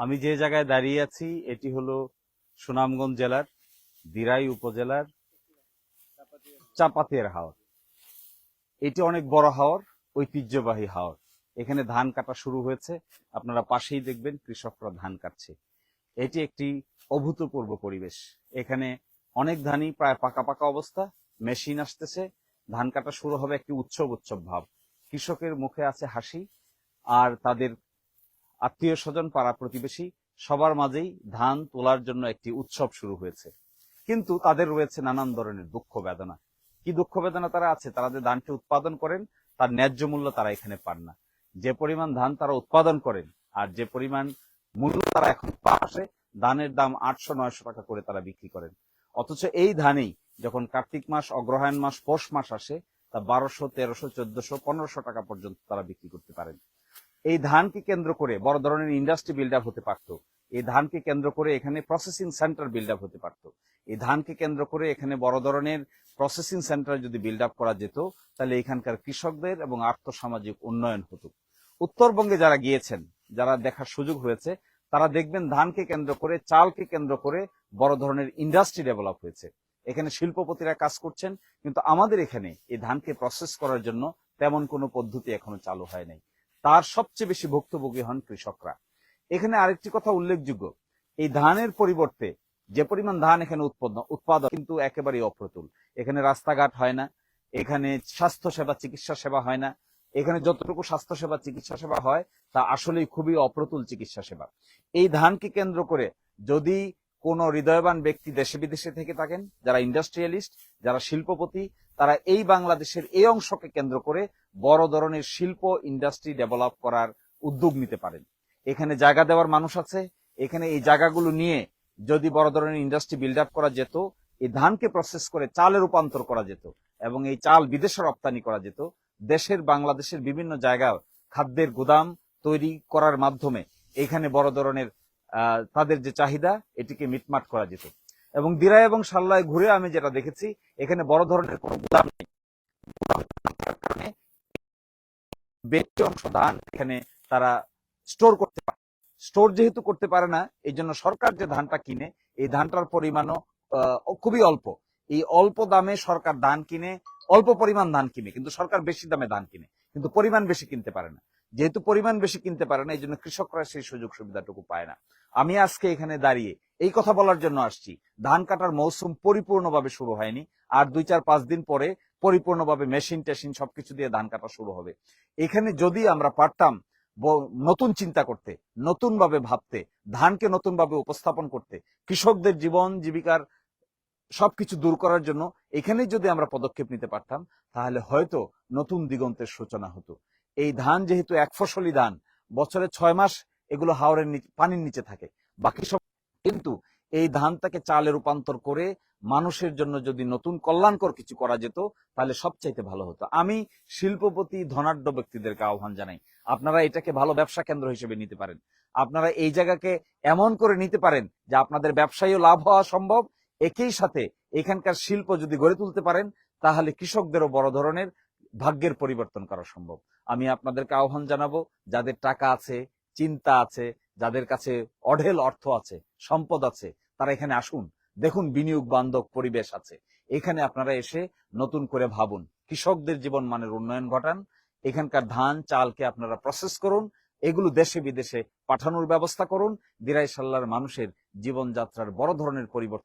আমি যে জায়গায় দাঁড়িয়ে আছি এটি হলো সুনামগঞ্জ জেলার দিরাই উপজেলার চাপাতের হাওর। এটি অনেক বড় হাওর, ঐতিহ্যবাহী হাওর। এখানে ধান কাটা শুরু হয়েছে, আপনারা পাশেই দেখবেন কৃষকরা ধান কাটছে। এটি একটি অভূতপূর্ব পরিবেশ। এখানে অনেক ধানই প্রায় পাকা পাকা অবস্থা, মেশিন আসতেছে, ধান কাটা শুরু হবে, একটি উৎসব উৎসব ভাব। কৃষকের মুখে আছে হাসি, আর তাদের আত্মীয় স্বজন পাড়া প্রতিবেশী সবার মাঝেই ধান তোলার জন্য একটি উৎসব শুরু হয়েছে। কিন্তু তাদের রয়েছে নানান ধরনের দুঃখ বেদনা। কি দুঃখ বেদনা তারা আছে? তারা যে ধানটি উৎপাদন করেন তার ন্যায্য মূল্য তারা এখানে পান না। যে পরিমাণ ধান তারা উৎপাদন করেন আর যে পরিমাণ মূল্য তারা এখন পাশে, ধানের দাম 800-900 টাকা করে তারা বিক্রি করেন। অথচ এই ধানেই যখন কার্তিক মাস, অগ্রহায়ণ মাস, পৌষ মাস আসে, তা 1200, 1300, 1400, 1500 টাকা পর্যন্ত তারা বিক্রি করতে পারেন। এই ধানকে কেন্দ্র করে বড় ধরনের ইন্ডাস্ট্রি বিল্ড আপ হতে পারত। এই ধানকে কেন্দ্র করে এখানে প্রসেসিং সেন্টার বিল্ড আপ হতে পারত। এই ধানকে কেন্দ্র করে এখানে বড় ধরনের প্রসেসিং সেন্টার যদি বিল্ড আপ করা যেত, তাহলে এখানকার কৃষকদের এবং আর্থসামাজিক উন্নয়ন হতো। উত্তরবঙ্গে যারা গিয়েছেন, যারা দেখার সুযোগ হয়েছে, তারা দেখবেন ধানকে কেন্দ্র করে, চালকে কেন্দ্র করে বড় ধরনের ইন্ডাস্ট্রি ডেভেলপ হয়েছে। এখানে শিল্পপতিরা কাজ করছেন, কিন্তু আমাদের এখানে এই ধানকে প্রসেস করার জন্য তেমন কোনো পদ্ধতি এখনো চালু হয় নাই। তার সবচেয়ে বেশি ভুক্তভোগী হন কৃষকরা। এখানে আরেকটি কথা উল্লেখযোগ্য, এই ধানের পরিবর্তে যে পরিমাণ ধান এখানে উৎপাদন কিন্তু একেবারেই অপ্রতুল। এখানে রাস্তাঘাট হয় না, এখানে স্বাস্থ্য সেবা, চিকিৎসা সেবা হয় না। এখানে যতটুকু স্বাস্থ্য সেবা, চিকিৎসা সেবা হয় তা আসলেই খুবই অপ্রতুল চিকিৎসা সেবা। এই ধানকে কেন্দ্র করে যদি কোন হৃদয়বান ব্যক্তি দেশে বিদেশে থেকে থাকেন, যারা ইন্ডাস্ট্রিয়ালিস্ট, যারা শিল্পপতি, তারা এই বাংলাদেশের এই অংশকে কেন্দ্র করে বড় ধরনের শিল্প ইন্ডাস্ট্রি ডেভেলপ করার উদ্যোগ নিতে পারেন। এখানে জায়গা দেওয়ার মানুষ আছে। এখানে এই জায়গাগুলো নিয়ে যদি বড় ধরনের ইন্ডাস্ট্রি বিল্ড আপ করা যেত, এই ধানকে প্রসেস করে চালে রূপান্তর করা যেত এবং এই চাল বিদেশে রপ্তানি করা যেত, দেশের, বাংলাদেশের বিভিন্ন জায়গায় খাদ্যের গুদাম তৈরি করার মাধ্যমে এখানে বড় ধরনের তাদের যে চাহিদা, এটিকে মিটমাট করা যেত। এবং দিরাই এবং সাল্লায় ঘুরে আমি যেটা দেখেছি, এখানে বড় ধরনের কোনো গুদাম নেই। বেশি অংশ ধান এখানে তারা স্টোর করতে পারে। স্টোর যেহেতু করতে পারে না, এই জন্য সরকার যে ধানটা কিনে, এই ধানটার পরিমাণও খুবই অল্প। এই অল্প দামে সরকার ধান কিনে, অল্প পরিমাণ ধান কিনে, কিন্তু সরকার বেশি দামে ধান কিনে, কিন্তু পরিমাণ বেশি কিনতে পারে না। যেহেতু পরিমাণ বেশি কিনতে পারে না, এই জন্য কৃষকরা সেই সুযোগ সুবিধাটুকু পায় না। আমি আজকে এখানে দাঁড়িয়ে এই কথা বলার জন্য আসছি, ধান কাটার মৌসুম পরিপূর্ণভাবে শুরু হয়নি। আর 2-4-5 দিন পরে পরিপূর্ণভাবে মেশিন টেশিন সবকিছু দিয়ে ধান কাটা শুরু হবে। এখানে যদি আমরা পারতাম নতুন চিন্তা করতে, নতুন ভাবে ভাবতে, ধানকে নতুন ভাবে উপস্থাপন করতে, কৃষকদের জীবন জীবিকার সবকিছু দূর করার জন্য এখানেই যদি আমরা পদক্ষেপ নিতে পারতাম, তাহলে হয়তো নতুন দিগন্তের সূচনা হতো। এই ধান যেহেতু এক ফসলি ধান, বছরে 6 মাস এগুলো হাওরের পানির নিচে থাকে, বাকি সব কিন্তু এই ধানটাকে চালে রূপান্তর করে মানুষের জন্য যদি নতুন কল্যাণকর কিছু করা যেত, তাহলে সবচাইতে ভালো হতো। আমি শিল্পপতি, ধনাঢ্য ব্যক্তিদেরকে আহ্বান জানাই, আপনারা এটাকে ভালো ব্যবসা কেন্দ্র হিসেবে নিতে পারেন। আপনারা এই জায়গাকে এমন করে নিতে পারেন যে আপনাদের ব্যবসায়ীও লাভ হওয়া সম্ভব, একই সাথে এখানকার শিল্প যদি গড়ে তুলতে পারেন, তাহলে কৃষকদেরও বড় ধরনের ভাগ্যের পরিবর্তন করা সম্ভব। আমি আপনাদেরকে আহ্বান জানাবো, যাদের টাকা আছে, চিন্তা আছে, যাদের কাছে অঢেল অর্থ আছে, সম্পদ আছে, তারা এখানে আসুন। দেখুন বিনিয়োগ বান্ধব পরিবেশ আছে। এখানে আপনারা এসে নতুন করে ভাবুন, কৃষকদের জীবন মানের উন্নয়ন ঘটান। এখানকার ধান চালকে আপনারা প্রসেস করুন, এগুলো দেশে বিদেশে পাঠানোর ব্যবস্থা করুন। দিরাই সাল্লার মানুষের জীবনযাত্রার বড় ধরনের পরিবর্তন